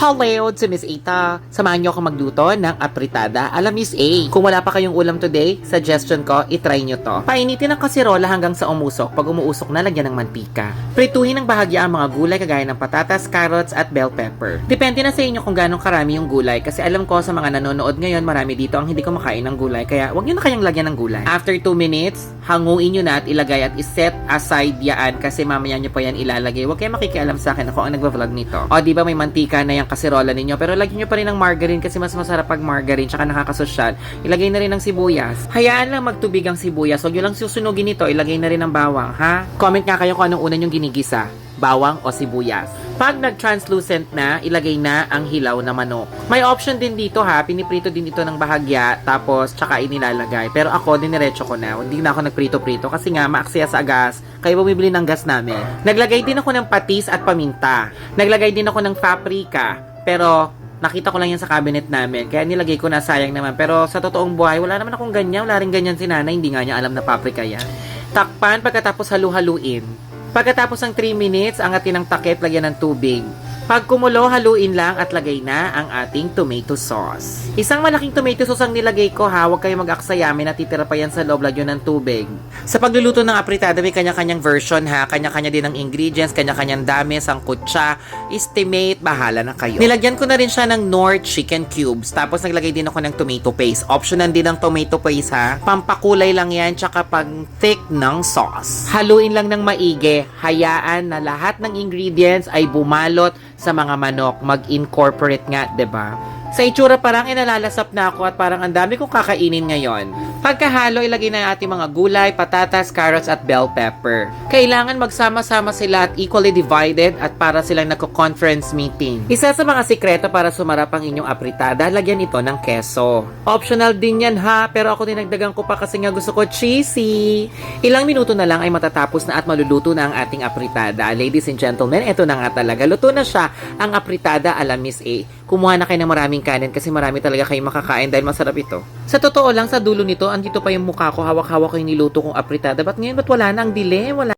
Hello to Miss Ita. Samahan niyo ako magluto ng apritada ala Miss A. Kung wala pa kayong ulam today, suggestion ko, itry nyo to. Painitin ang kasirola hanggang sa umusok. Pag umuusok na, lagyan ng mantika. Prituhin ng bahagya ang mga gulay kagaya ng patatas, carrots at bell pepper. Depende na sa inyo kung gano'ng karami yung gulay kasi alam ko sa mga nanonood ngayon, marami dito ang hindi kumakain ng gulay kaya wag nyo na kayang lagyan ng gulay. After 2 minutes, hanguin nyo na at ilagay at iset aside yan kasi mamaya nyo pa yan ilalagay. Huwag kayong makikialam sa akin ako ang nagva-vlog nito. O di ba may mantika na yung kasirola ninyo pero lagyan nyo pa rin ng margarine kasi mas masarap pag margarine tsaka nakakasosyal. Ilagay na rin ng sibuyas. Hayaan lang magtubig ang sibuyas. Huwag nyo lang susunugin ito. Ilagay na rin ng bawang, ha? Comment nga kayo kung anong una nyong ginigisa. Bawang o sibuyas. Pag nag-translucent na, ilagay na ang hilaw na manok. May option din dito ha, piniprito din ito ng bahagya, tapos tsaka inilalagay. Pero ako, diniretso ko na. Hindi na ako nagprito-prito kasi nga maaksaya sa gas, kaya bumibili ng gas namin. Naglagay din ako ng patis at paminta. Naglagay din ako ng paprika. Pero nakita ko lang yan sa cabinet namin. Kaya nilagay ko na, sayang naman. Pero sa totoong buhay, wala naman akong ganyan. Wala rin ganyan si nanay. Hindi nga niya alam na paprika yan. Takpan pagkatapos halu-haluin. Pagkatapos ng 3 minutes, angatin ng takip, lagyan ng tubig. Pag kumulo, haluin lang at lagay na ang ating tomato sauce. Isang malaking tomato sauce ang nilagay ko ha. Huwag kayong mag-aksaya. May natitira pa yan sa loob. Lagyan ng tubig. Sa pagluluto ng apritada, may kanya-kanyang version ha. Kanya-kanya din ng ingredients, kanya-kanyang dami, sangkutsa, estimate, bahala na kayo. Nilagyan ko na rin siya ng Knorr chicken cubes. Tapos naglagay din ako ng tomato paste. Optional din ng tomato paste ha. Pampakulay lang yan, tsaka pang thick ng sauce. Haluin lang ng maigi. Hayaan na lahat ng ingredients ay bumalot sa mga manok, mag-incorporate nga, 'di ba? Sa itsura parang inalalasap na ako at parang ang dami kong kakainin ngayon. Pagkahalo, ilagay na ating mga gulay, patatas, carrots at bell pepper. Kailangan magsama-sama sila at equally divided at para silang nagko-conference meeting. Isa sa mga sikreto para sumarap ang inyong apritada, lagyan ito ng keso. Optional din yan ha, pero ako dinagdagan ko pa kasi nga gusto ko cheesy. Ilang minuto na lang ay matatapos na at maluluto na ang ating apritada. Ladies and gentlemen, ito na nga talaga. Luto na siya, ang apritada ala Miss A. Kumuha na kayo ng maraming kanin kasi marami talaga kayong makakain dahil masarap ito. Sa totoo lang, sa dulo nito, andito pa yung mukha ko, hawak-hawak ko yung niluto kong apritada. Ba't ngayon, ba't wala na ang dile? Wala.